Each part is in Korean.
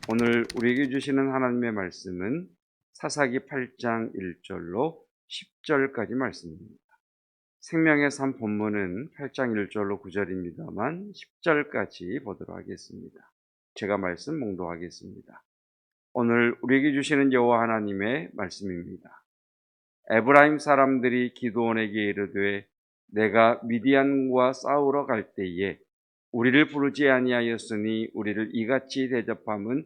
오늘 우리에게 주시는 하나님의 말씀은 사사기 8장 1절로 10절까지 말씀입니다. 생명의 삶 본문은 8장 1절로 9절입니다만 10절까지 보도록 하겠습니다. 제가 말씀 봉독하겠습니다. 오늘 우리에게 주시는 여호와 하나님의 말씀입니다. 에브라임 사람들이 기드온에게 이르되 내가 미디안과 싸우러 갈 때에 우리를 부르지 아니하였으니 우리를 이같이 대접함은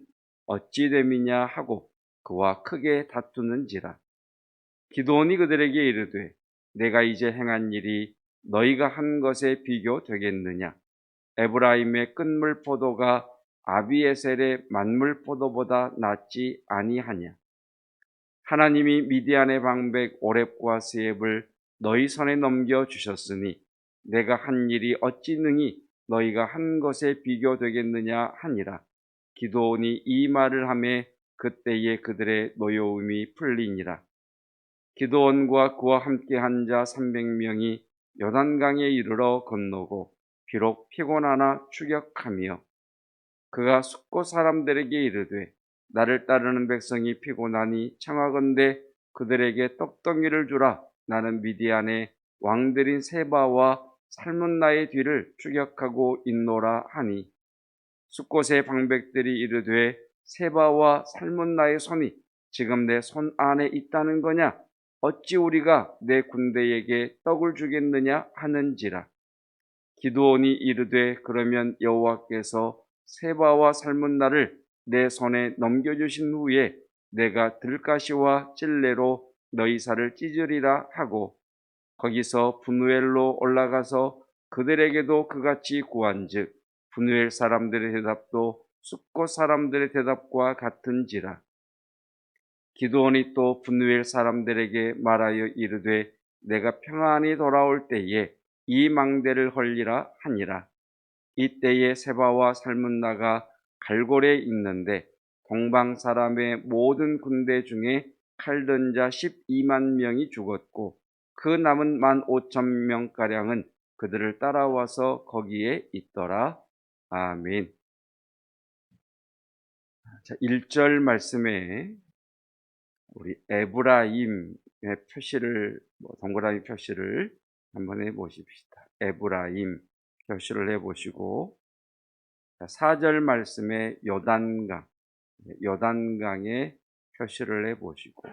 어찌 됨이냐 하고 그와 크게 다투는지라. 기드온이 그들에게 이르되 내가 이제 행한 일이 너희가 한 것에 비교되겠느냐. 에브라임의 끝물 포도가 아비에셀의 만물 포도보다 낫지 아니하냐. 하나님이 미디안의 방백 오렙과 스앱을 너희 손에 넘겨 주셨으니 내가 한 일이 어찌 능히 너희가 한 것에 비교되겠느냐 하니라. 기드온이 이 말을 하매 그때에 그들의 노여움이 풀리니라. 기드온과 그와 함께 한 자 300명이 요단강에 이르러 건너고 비록 피곤하나 추격하며 그가 숫곳 사람들에게 이르되 나를 따르는 백성이 피곤하니 청하건대 그들에게 떡덩이를 주라. 나는 미디안의 왕들인 세바와 살문나의 뒤를 추격하고 있노라 하니 숫곳의 방백들이 이르되 세바와 살문나의 손이 지금 내 손 안에 있다는 거냐? 어찌 우리가 내 군대에게 떡을 주겠느냐 하는지라. 기드온이 이르되 그러면 여호와께서 세바와 살문나를 내 손에 넘겨주신 후에 내가 들가시와 찔레로 너희 살을 찢으리라 하고 거기서 분우엘로 올라가서 그들에게도 그같이 구한즉 분우엘 사람들의 대답도 숫곳 사람들의 대답과 같은지라. 기드온이 또 분우엘 사람들에게 말하여 이르되 내가 평안히 돌아올 때에 이 망대를 헐리라 하니라. 이때에 세바와 살문나가 갈골에 있는데 동방 사람의 모든 군대 중에 칼든 자 12만 명이 죽었고 그 남은 15,000명가량은 그들을 따라와서 거기에 있더라. 아멘. 자, 1절 말씀에 우리 에브라임의 표시를 동그라미 표시를 한번 해보십시다. 에브라임 표시를 해보시고 4절 말씀에 요단강에 표시를 해보시고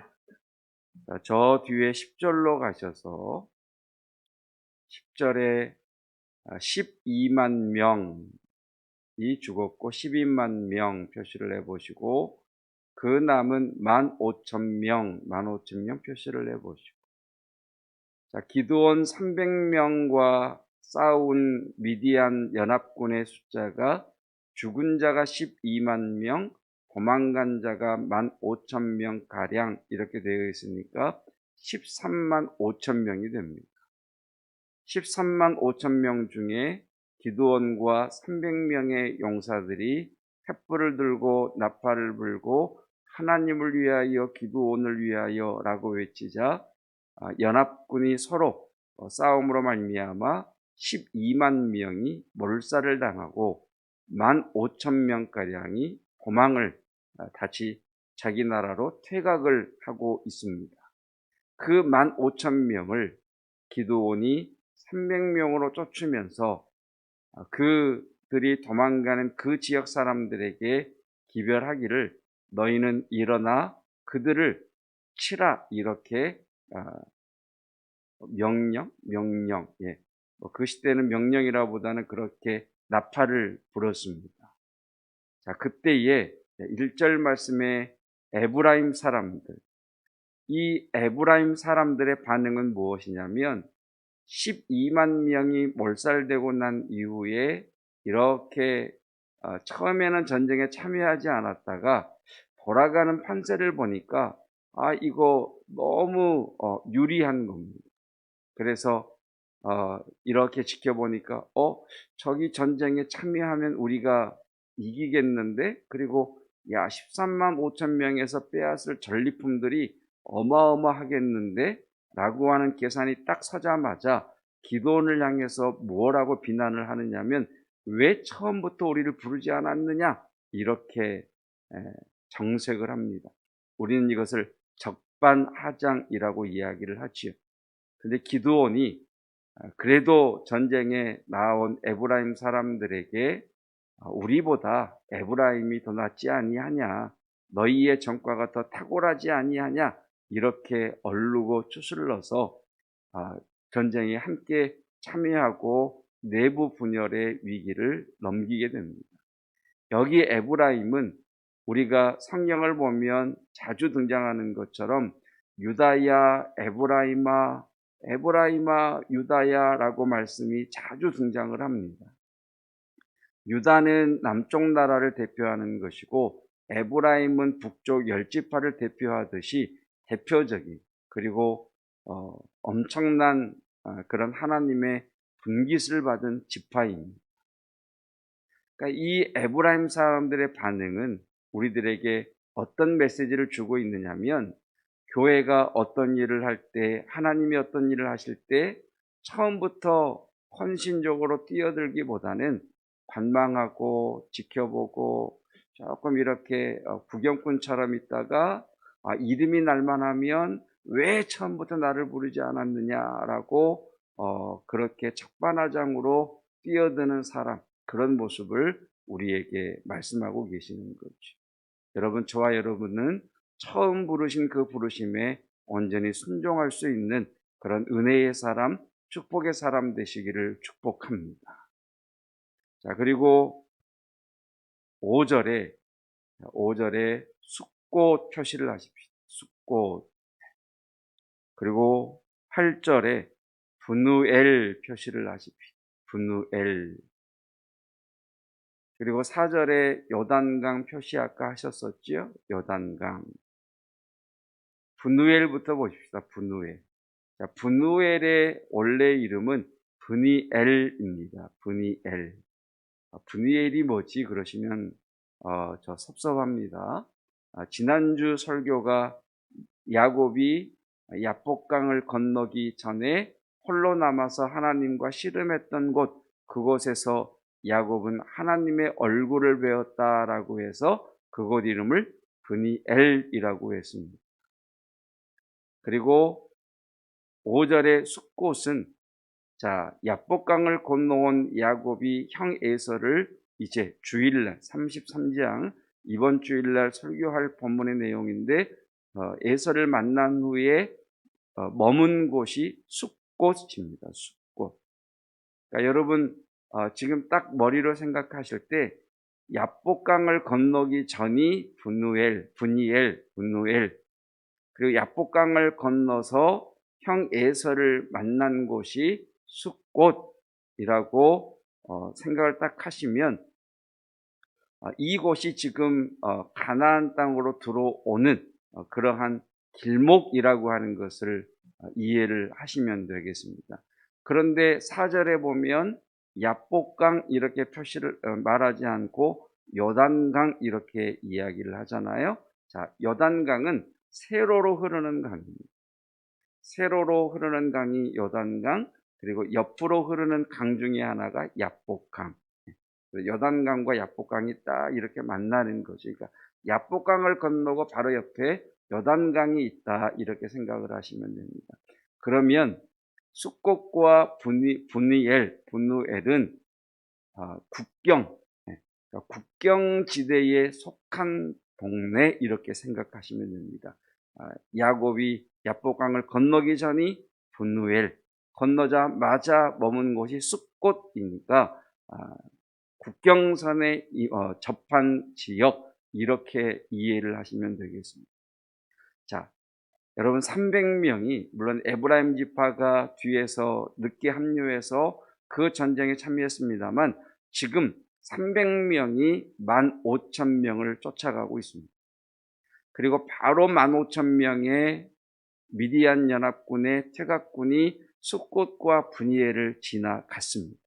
저 뒤에 10절로 가셔서 10절에 12만 명이 죽었고 12만 명 표시를 해보시고 그 남은 15,000명 표시를 해보시고 자, 기드온 300명과 싸운 미디안 연합군의 숫자가 죽은 자가 12만 명, 도망간 자가 15,000명 가량 이렇게 되어 있으니까 13만 5천 명이 됩니다. 13만 5천 명 중에 기드온과 300명의 용사들이 횃불을 들고 나팔을 불고 하나님을 위하여 기드온을 위하여 라고 외치자 연합군이 서로 싸움으로 말미암아 12만 명이 몰살을 당하고 15,000명가량이 도망을 다시 자기 나라로 퇴각을 하고 있습니다. 그 15,000명을 기드온이 300명으로 쫓으면서 그들이 도망가는 그 지역 사람들에게 기별하기를 너희는 일어나 그들을 치라 이렇게 명령, 예. 그 시대는 명령이라보다는 그렇게 나팔을 불었습니다. 자, 그때에 1절 말씀에 에브라임 사람들, 이 에브라임 사람들의 반응은 무엇이냐면 12만 명이 몰살되고 난 이후에 이렇게 처음에는 전쟁에 참여하지 않았다가 돌아가는 판세를 보니까 이거 너무 유리한 겁니다. 그래서 이렇게 지켜보니까 저기 전쟁에 참여하면 우리가 이기겠는데, 그리고 13만 5천 명에서 빼앗을 전리품들이 어마어마하겠는데 라고 하는 계산이 딱 서자마자 기드온을 향해서 뭐라고 비난을 하느냐면 왜 처음부터 우리를 부르지 않았느냐 이렇게 정색을 합니다. 우리는 이것을 적반하장이라고 이야기를 하지요. 근데 기드온이 그래도 전쟁에 나온 에브라임 사람들에게 우리보다 에브라임이 더 낫지 아니하냐, 너희의 전과가 더 탁월하지 아니하냐, 이렇게 얼르고 추슬러서 전쟁에 함께 참여하고 내부 분열의 위기를 넘기게 됩니다. 여기 에브라임은 우리가 성경을 보면 자주 등장하는 것처럼 유다야, 에브라임아, 에브라임아, 유다야라고 말씀이 자주 등장을 합니다. 유다는 남쪽 나라를 대표하는 것이고 에브라임은 북쪽 10지파를 대표하듯이 대표적인, 그리고 엄청난 그런 하나님의 분깃을 받은 지파입니다. 그러니까 이 에브라임 사람들의 반응은 우리들에게 어떤 메시지를 주고 있느냐면, 교회가 어떤 일을 할 때, 하나님이 어떤 일을 하실 때 처음부터 헌신적으로 뛰어들기보다는 관망하고 지켜보고 조금 이렇게 구경꾼처럼 있다가 이름이 날만하면 왜 처음부터 나를 부르지 않았느냐라고 그렇게 적반하장으로 뛰어드는 사람, 그런 모습을 우리에게 말씀하고 계시는 거죠. 여러분, 저와 여러분은 처음 부르신 그 부르심에 온전히 순종할 수 있는 그런 은혜의 사람, 축복의 사람 되시기를 축복합니다. 자, 그리고 5절에 숫꽃 표시를 하십시오. 숫꽃. 그리고 8절에 분우엘 표시를 하십시오. 분우엘. 그리고 4절에 요단강 표시 아까 하셨었지요? 요단강. 분우엘부터 보십시다. 분우엘. 자, 분우엘의 원래 이름은 브니엘입니다. 브니엘. 브니엘이 뭐지? 그러시면 저 섭섭합니다. 지난주 설교가 야곱이 야복강을 건너기 전에 홀로 남아서 하나님과 씨름했던 곳, 그곳에서 야곱은 하나님의 얼굴을 배웠다라고 해서 그곳 이름을 브니엘이라고 했습니다. 그리고 5절의 숫꽃은 야복강을 건너온 야곱이 형 에서를 이제 주일날 33장 이번 주일날 설교할 본문의 내용인데, 에서를 만난 후에 머문 곳이 숫꽃입니다. 숫꽃. 그러니까 여러분 지금 딱 머리로 생각하실 때 야복강을 건너기 전이 분이엘, 그리고 야복강을 건너서 형 에서를 만난 곳이 숫꽃이라고 생각을 딱 하시면, 이곳이 지금 가나안 땅으로 들어오는 그러한 길목이라고 하는 것을 이해를 하시면 되겠습니다. 그런데 4절에 보면 야복강 이렇게 표시를 말하지 않고 요단강 이렇게 이야기를 하잖아요. 자, 요단강은 세로로 흐르는 강입니다. 세로로 흐르는 강이 요단강, 그리고 옆으로 흐르는 강 중에 하나가 야복강. 요단강과 야복강이 딱 이렇게 만나는 거죠. 그러니까 야복강을 건너고 바로 옆에 요단강이 있다, 이렇게 생각을 하시면 됩니다. 그러면 숫꽃과 분우엘은 국경 지대에 속한 동네, 이렇게 생각하시면 됩니다. 야곱이 야복강을 건너기 전이 분우엘, 건너자마자 머문 곳이 숫꽃이니까 국경선에 접한 지역, 이렇게 이해를 하시면 되겠습니다. 자, 여러분 300명이 물론 에브라임 지파가 뒤에서 늦게 합류해서 그 전쟁에 참여했습니다만 지금 300명이 15,000명을 쫓아가고 있습니다. 그리고 바로 15,000명의 미디안 연합군의 퇴각군이 숫꽃과 분이엘을 지나갔습니다.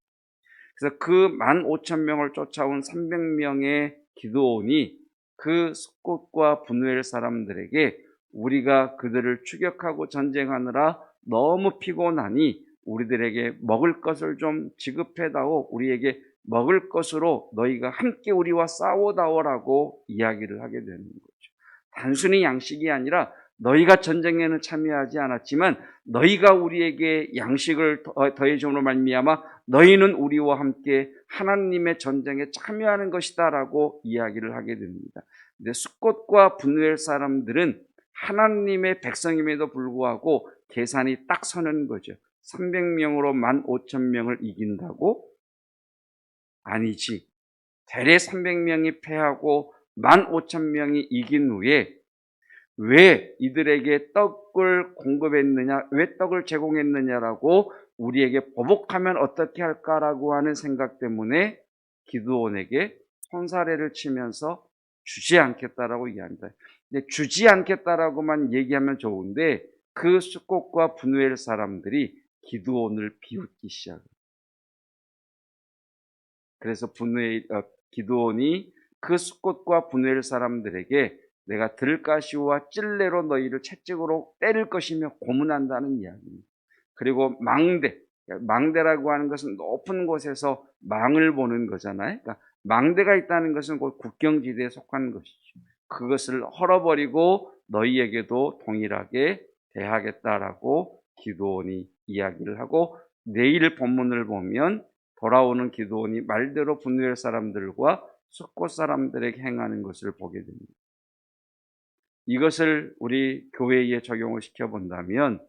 그래서 그 15,000명을 쫓아온 300명의 기드온이 그 숫꽃과 분우엘 사람들에게 우리가 그들을 추격하고 전쟁하느라 너무 피곤하니 우리들에게 먹을 것을 좀 지급해다오, 우리에게 먹을 것으로 너희가 함께 우리와 싸워다오라고 이야기를 하게 되는 거죠. 단순히 양식이 아니라 너희가 전쟁에는 참여하지 않았지만 너희가 우리에게 양식을 더해줌으로 말미암아 너희는 우리와 함께 하나님의 전쟁에 참여하는 것이다라고 이야기를 하게 됩니다. 근데 숫곳과 분우엘 사람들은 하나님의 백성임에도 불구하고 계산이 딱 서는 거죠. 300명으로 15,000명을 이긴다고? 아니지. 대략 300명이 패하고 15,000명이 이긴 후에 왜 이들에게 떡을 공급했느냐, 왜 떡을 제공했느냐라고 우리에게 보복하면 어떻게 할까라고 하는 생각 때문에 기드온에게 손사래를 치면서 주지 않겠다라고 이야기합니다. 근데 주지 않겠다라고만 얘기하면 좋은데 그 숫곳과 분우엘 사람들이 기드온을 비웃기 시작합니다. 그래서 기드온이 그 숫곳과 분우엘 사람들에게 내가 들가시와 찔레로 너희를 채찍으로 때릴 것이며 고문한다는 이야기입니다. 그리고 망대라고 하는 것은 높은 곳에서 망을 보는 거잖아요. 그러니까 망대가 있다는 것은 곧 국경지대에 속한 것이죠. 그것을 헐어버리고 너희에게도 동일하게 대하겠다라고 기드온이 이야기를 하고, 내일 본문을 보면 돌아오는 기드온이 말대로 분우엘 사람들과 숫곳 사람들에게 행하는 것을 보게 됩니다. 이것을 우리 교회에 적용을 시켜본다면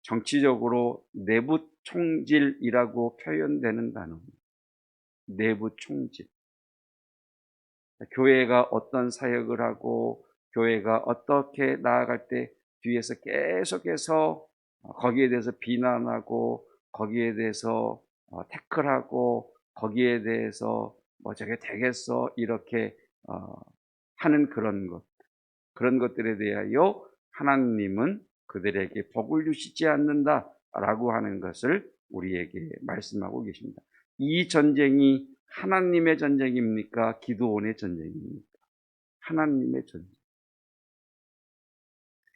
정치적으로 내부 총질이라고 표현되는 단어입니다. 내부 총질. 교회가 어떤 사역을 하고 교회가 어떻게 나아갈 때 뒤에서 계속해서 거기에 대해서 비난하고 거기에 대해서 태클하고 거기에 대해서 뭐 저게 되겠어 이렇게 하는 그런 것들에 대하여 하나님은 그들에게 복을 주시지 않는다라고 하는 것을 우리에게 말씀하고 계십니다. 이 전쟁이 하나님의 전쟁입니까? 기드온의 전쟁입니까? 하나님의 전쟁.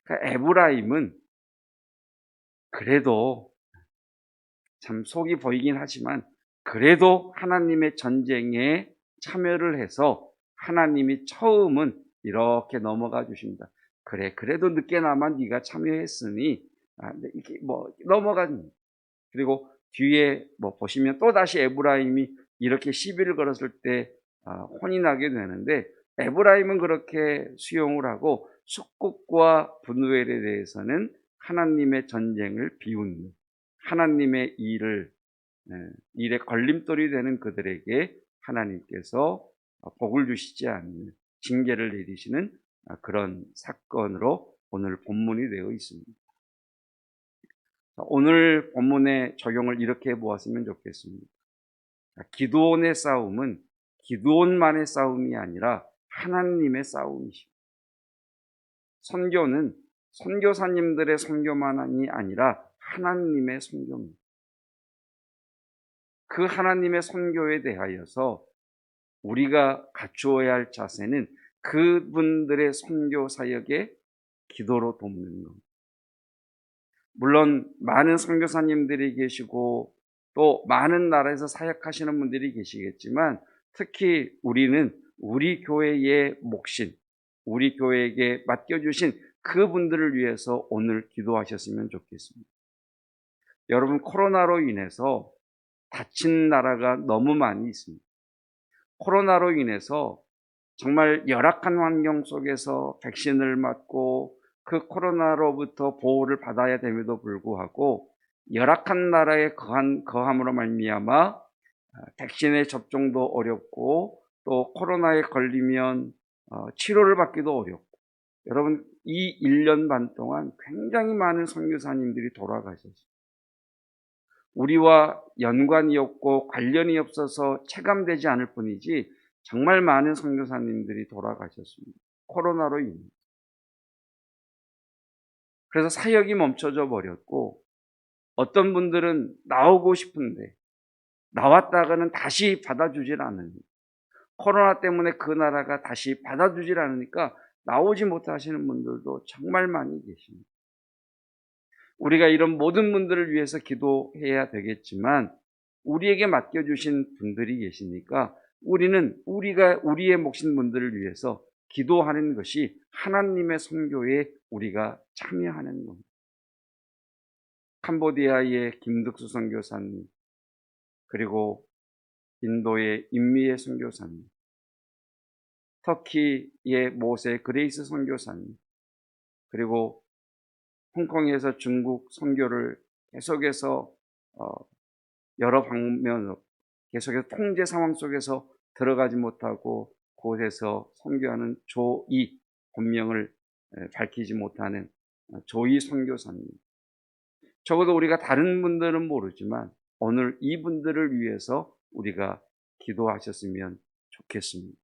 그러니까 에브라임은 그래도 참 속이 보이긴 하지만 그래도 하나님의 전쟁에 참여를 해서 하나님이 처음은 이렇게 넘어가 주십니다. 그래, 그래도 늦게나마 네가 참여했으니 이렇게 뭐 넘어간. 그리고 뒤에 뭐 보시면 또 다시 에브라임이 이렇게 시비를 걸었을 때 혼이 나게 되는데, 에브라임은 그렇게 수용을 하고 숫곳과 분우엘에 대해서는 하나님의 전쟁을 비웃는, 하나님의 일에 걸림돌이 되는 그들에게 하나님께서 복을 주시지 않는 징계를 내리시는 그런 사건으로 오늘 본문이 되어 있습니다. 오늘 본문의 적용을 이렇게 해보았으면 좋겠습니다. 기드온의 싸움은 기드온만의 싸움이 아니라 하나님의 싸움이십니다. 선교는 선교사님들의 선교만이 아니라 하나님의 선교입니다. 그 하나님의 선교에 대하여서 우리가 갖추어야 할 자세는 그분들의 선교 사역에 기도로 돕는 겁니다. 물론 많은 선교사님들이 계시고 또 많은 나라에서 사역하시는 분들이 계시겠지만, 특히 우리는 우리 교회의 목신, 우리 교회에게 맡겨주신 그분들을 위해서 오늘 기도하셨으면 좋겠습니다. 여러분, 코로나로 인해서 다친 나라가 너무 많이 있습니다. 코로나로 인해서 정말 열악한 환경 속에서 백신을 맞고 그 코로나로부터 보호를 받아야 됨에도 불구하고 열악한 나라에 거함으로 말미암아 백신의 접종도 어렵고 또 코로나에 걸리면 치료를 받기도 어렵고, 여러분 이 1년 반 동안 굉장히 많은 선교사님들이 돌아가셨어요. 우리와 연관이 없고 관련이 없어서 체감되지 않을 뿐이지 정말 많은 선교사님들이 돌아가셨습니다. 코로나로 인해. 그래서 사역이 멈춰져 버렸고, 어떤 분들은 나오고 싶은데 나왔다가는 다시 받아주질 않으니, 코로나 때문에 그 나라가 다시 받아주질 않으니까 나오지 못하시는 분들도 정말 많이 계십니다. 우리가 이런 모든 분들을 위해서 기도해야 되겠지만 우리에게 맡겨주신 분들이 계시니까 우리가 우리의 몫인 분들을 위해서 기도하는 것이 하나님의 선교에 우리가 참여하는 겁니다. 캄보디아의 김득수 선교사님, 그리고 인도의 임미애 선교사님, 터키의 모세 그레이스 선교사님, 그리고 홍콩에서 중국 선교를 계속해서 여러 방면으로 계속해서 통제 상황 속에서 들어가지 못하고 곳에서 선교하는 조이, 본명을 밝히지 못하는 조이 선교사님, 적어도 우리가 다른 분들은 모르지만 오늘 이분들을 위해서 우리가 기도하셨으면 좋겠습니다.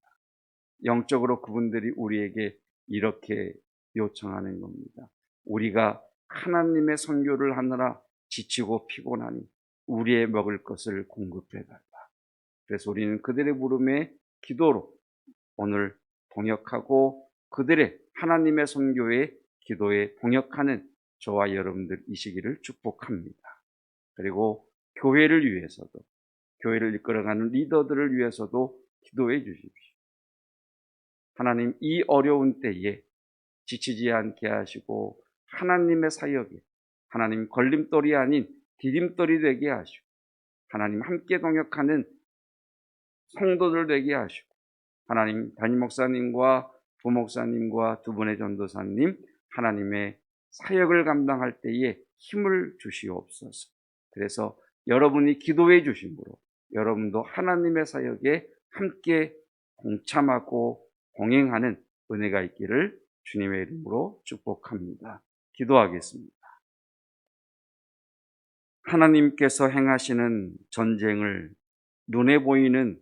영적으로 그분들이 우리에게 이렇게 요청하는 겁니다. 우리가 하나님의 선교를 하느라 지치고 피곤하니 우리의 먹을 것을 공급해달라. 그래서 우리는 그들의 부름에 기도로 오늘 동역하고 그들의 하나님의 선교의 기도에 동역하는 저와 여러분들이시기를 축복합니다. 그리고 교회를 위해서도, 교회를 이끌어가는 리더들을 위해서도 기도해 주십시오. 하나님, 이 어려운 때에 지치지 않게 하시고 하나님의 사역에 하나님 걸림돌이 아닌 디딤돌이 되게 하시고 하나님 함께 동역하는 성도들 되게 하시고 하나님 담임 목사님과 부목사님과 두 분의 전도사님 하나님의 사역을 감당할 때에 힘을 주시옵소서. 그래서 여러분이 기도해 주심으로 여러분도 하나님의 사역에 함께 동참하고 동행하는 은혜가 있기를 주님의 이름으로 축복합니다. 기도하겠습니다. 하나님께서 행하시는 전쟁을 눈에 보이는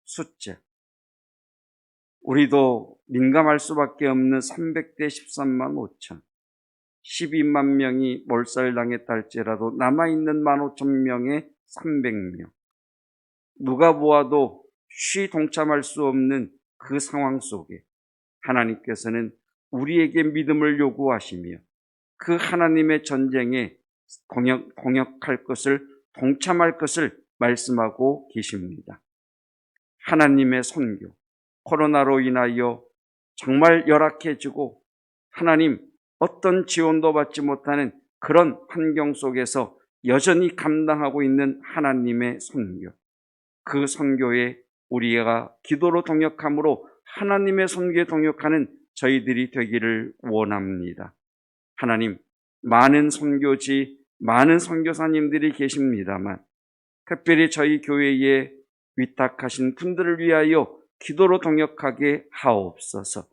숫자, 우리도 민감할 수밖에 없는 300대 13만 5천, 12만 명이 몰살당했다 할지라도 남아있는 15,000명의 300명, 누가 보아도 쉬 동참할 수 없는 그 상황 속에 하나님께서는 우리에게 믿음을 요구하시며 그 하나님의 전쟁에 동역할 것을, 동참할 것을 말씀하고 계십니다. 하나님의 선교, 코로나로 인하여 정말 열악해지고 하나님 어떤 지원도 받지 못하는 그런 환경 속에서 여전히 감당하고 있는 하나님의 선교, 그 선교에 우리가 기도로 동역함으로 하나님의 선교에 동역하는 저희들이 되기를 원합니다. 하나님, 많은 선교지, 많은 선교사님들이 계십니다만 특별히 저희 교회에 위탁하신 분들을 위하여 기도로 동역하게 하옵소서.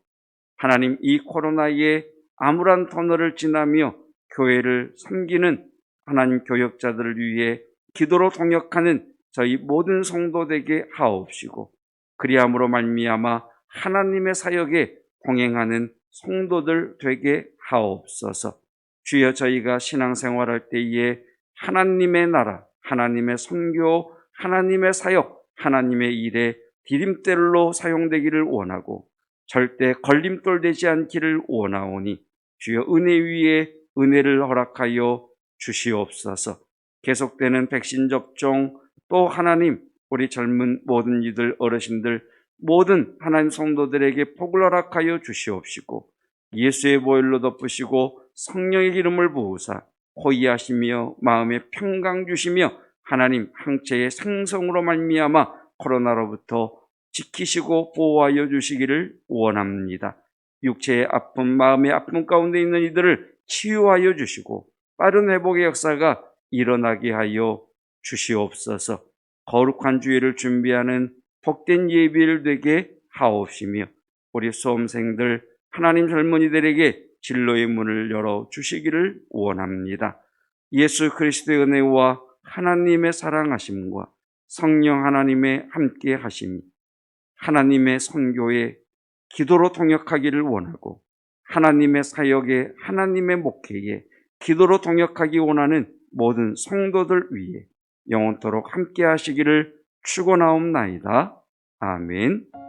하나님, 이 코로나에 암울한 터널을 지나며 교회를 섬기는 하나님 교역자들을 위해 기도로 동역하는 저희 모든 성도 되게 하옵시고 그리함으로 말미암아 하나님의 사역에 동행하는 성도들 되게 하옵소서. 주여, 저희가 신앙생활할 때에 하나님의 나라, 하나님의 선교, 하나님의 사역, 하나님의 일에 디딤돌로 사용되기를 원하고 절대 걸림돌 되지 않기를 원하오니 주여 은혜 위에 은혜를 허락하여 주시옵소서. 계속되는 백신 접종, 또 하나님 우리 젊은 모든 이들 어르신들 모든 하나님 성도들에게 복을 허락하여 주시옵시고 예수의 보혈로 덮으시고 성령의 기름을 부으사 호의하시며 마음에 평강 주시며 하나님 항체의 생성으로 말미암아 코로나로부터 지키시고 보호하여 주시기를 원합니다. 육체의 아픔, 마음의 아픔 가운데 있는 이들을 치유하여 주시고 빠른 회복의 역사가 일어나게 하여 주시옵소서. 거룩한 주일을 준비하는 복된 예비일 되게 하옵시며 우리 수험생들, 하나님 젊은이들에게 진로의 문을 열어 주시기를 원합니다. 예수 그리스도의 은혜와 하나님의 사랑하심과 성령 하나님의 함께 하심이 하나님의 선교에 기도로 동역하기를 원하고 하나님의 사역에, 하나님의 목회에 기도로 동역하기 원하는 모든 성도들 위해 영원토록 함께 하시기를 축원하옵나이다. 아멘.